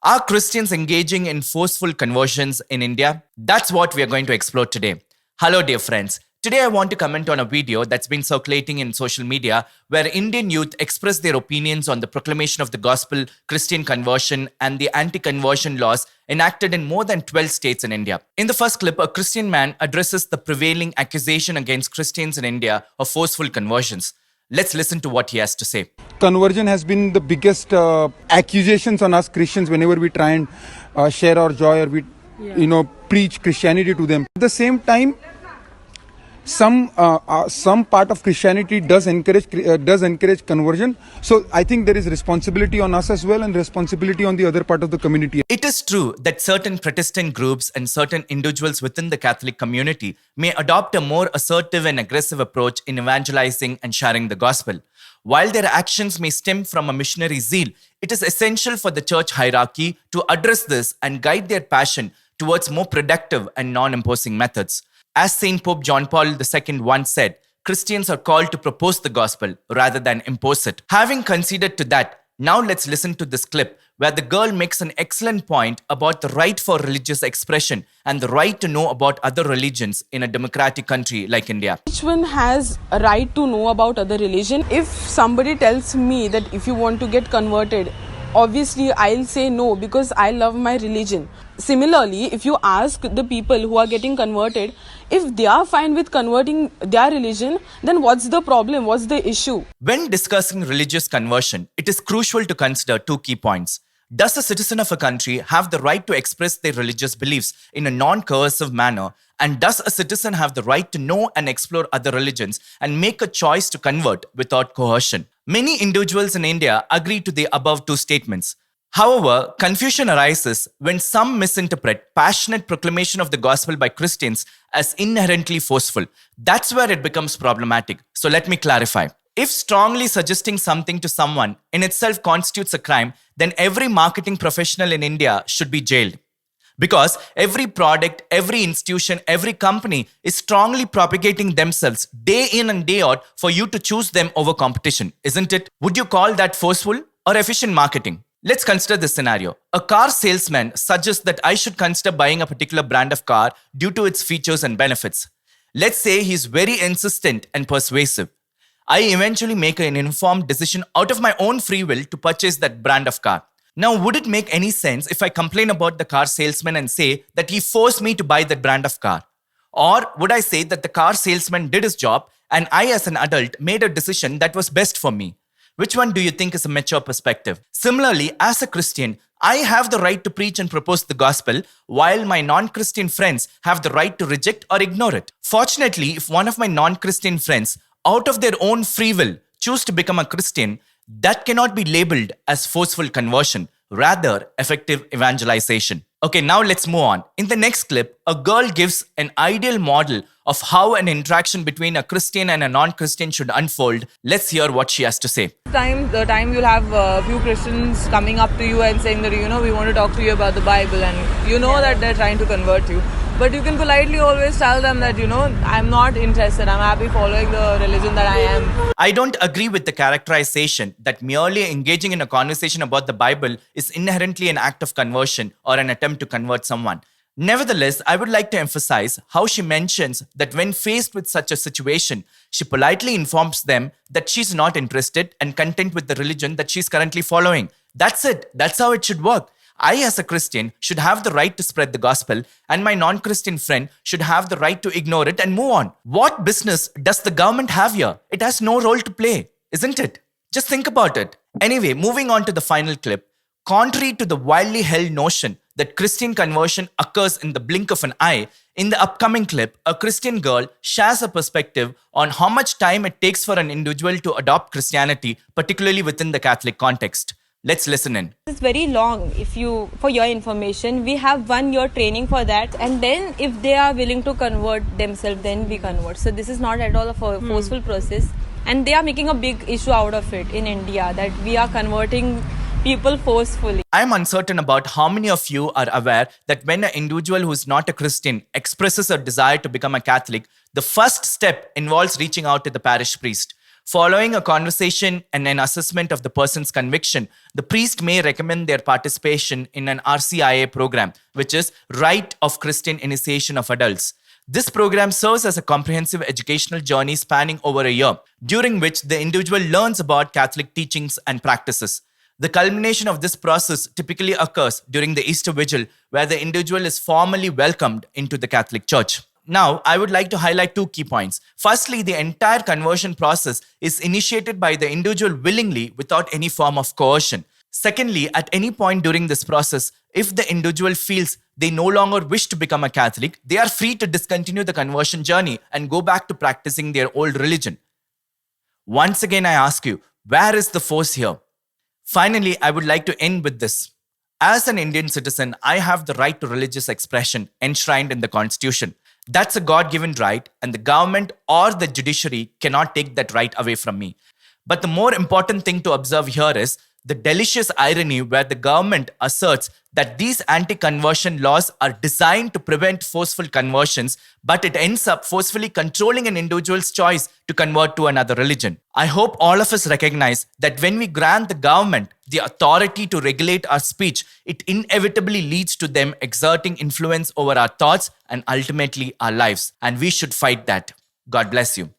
Are Christians engaging in forceful conversions in India? That's what we are going to explore today. Hello, dear friends. Today, I want to comment on a video that's been circulating in social media where Indian youth express their opinions on the proclamation of the gospel, Christian conversion, and the anti-conversion laws enacted in more than 12 states in India. In the first clip, a Christian man addresses the prevailing accusation against Christians in India of forceful conversions. Let's listen to what he has to say. Conversion has been the biggest accusations on us Christians whenever we try and share our joy or we, preach Christianity to them. At the same time, some part of Christianity does encourage conversion. So I think there is responsibility on us as well and responsibility on the other part of the community. It is true that certain Protestant groups and certain individuals within the Catholic community may adopt a more assertive and aggressive approach in evangelizing and sharing the gospel. While their actions may stem from a missionary zeal, it is essential for the church hierarchy to address this and guide their passion towards more productive and non-imposing methods. As Saint Pope John Paul II once said, Christians are called to propose the gospel rather than impose it. Having conceded to that, now let's listen to this clip where the girl makes an excellent point about the right for religious expression and the right to know about other religions in a democratic country like India. Each one has a right to know about other religion. If somebody tells me that if you want to get converted, obviously I'll say no because I love my religion. Similarly, if you ask the people who are getting converted, if they are fine with converting their religion, then what's the problem? What's the issue? When discussing religious conversion, it is crucial to consider two key points. Does a citizen of a country have the right to express their religious beliefs in a non-coercive manner? And does a citizen have the right to know and explore other religions and make a choice to convert without coercion? Many individuals in India agree to the above two statements. However, confusion arises when some misinterpret passionate proclamation of the gospel by Christians as inherently forceful. That's where it becomes problematic. So let me clarify. If strongly suggesting something to someone in itself constitutes a crime, then every marketing professional in India should be jailed. Because every product, every institution, every company is strongly propagating themselves day in and day out for you to choose them over competition, isn't it? Would you call that forceful or efficient marketing? Let's consider this scenario. A car salesman suggests that I should consider buying a particular brand of car due to its features and benefits. Let's say he's very insistent and persuasive. I eventually make an informed decision out of my own free will to purchase that brand of car. Now, would it make any sense if I complain about the car salesman and say that he forced me to buy that brand of car? Or would I say that the car salesman did his job and I as an adult made a decision that was best for me? Which one do you think is a mature perspective? Similarly, as a Christian, I have the right to preach and propose the gospel, while my non-Christian friends have the right to reject or ignore it. Fortunately, if one of my non-Christian friends, out of their own free will, choose to become a Christian, that cannot be labeled as forceful conversion, rather effective evangelization. Okay, now let's move on. In the next clip, a girl gives an ideal model of how an interaction between a Christian and a non-Christian should unfold. Let's hear what she has to say. The time you'll have a few Christians coming up to you and saying that, we want to talk to you about the Bible, and that they're trying to convert you. But you can politely always tell them that, I'm not interested. I'm happy following the religion that I am. I don't agree with the characterization that merely engaging in a conversation about the Bible is inherently an act of conversion or an attempt to convert someone. Nevertheless, I would like to emphasize how she mentions that when faced with such a situation, she politely informs them that she's not interested and content with the religion that she's currently following. That's it. That's how it should work. I, as a Christian, should have the right to spread the gospel, and my non-Christian friend should have the right to ignore it and move on. What business does the government have here? It has no role to play, isn't it? Just think about it. Anyway, moving on to the final clip. Contrary to the widely held notion that Christian conversion occurs in the blink of an eye, in the upcoming clip, a Christian girl shares a perspective on how much time it takes for an individual to adopt Christianity, particularly within the Catholic context. Let's listen in. It's very long. For your information, we have 1 year training for that, and then if they are willing to convert themselves, then we convert. So this is not at all a forceful process, and they are making a big issue out of it in India that we are converting people forcefully. I'm uncertain about how many of you are aware that when an individual who is not a Christian expresses a desire to become a Catholic, the first step involves reaching out to the parish priest. Following a conversation and an assessment of the person's conviction, the priest may recommend their participation in an RCIA program, which is Rite of Christian Initiation of Adults. This program serves as a comprehensive educational journey spanning over a year, during which the individual learns about Catholic teachings and practices. The culmination of this process typically occurs during the Easter Vigil, where the individual is formally welcomed into the Catholic Church. Now, I would like to highlight 2 key points. Firstly, the entire conversion process is initiated by the individual willingly without any form of coercion. Secondly, at any point during this process, if the individual feels they no longer wish to become a Catholic, they are free to discontinue the conversion journey and go back to practicing their old religion. Once again, I ask you, where is the force here? Finally, I would like to end with this. As an Indian citizen, I have the right to religious expression enshrined in the Constitution. That's a God-given right, and the government or the judiciary cannot take that right away from me. But the more important thing to observe here is the delicious irony where the government asserts that these anti-conversion laws are designed to prevent forceful conversions, but it ends up forcefully controlling an individual's choice to convert to another religion. I hope all of us recognize that when we grant the government the authority to regulate our speech, it inevitably leads to them exerting influence over our thoughts and ultimately our lives. And we should fight that. God bless you.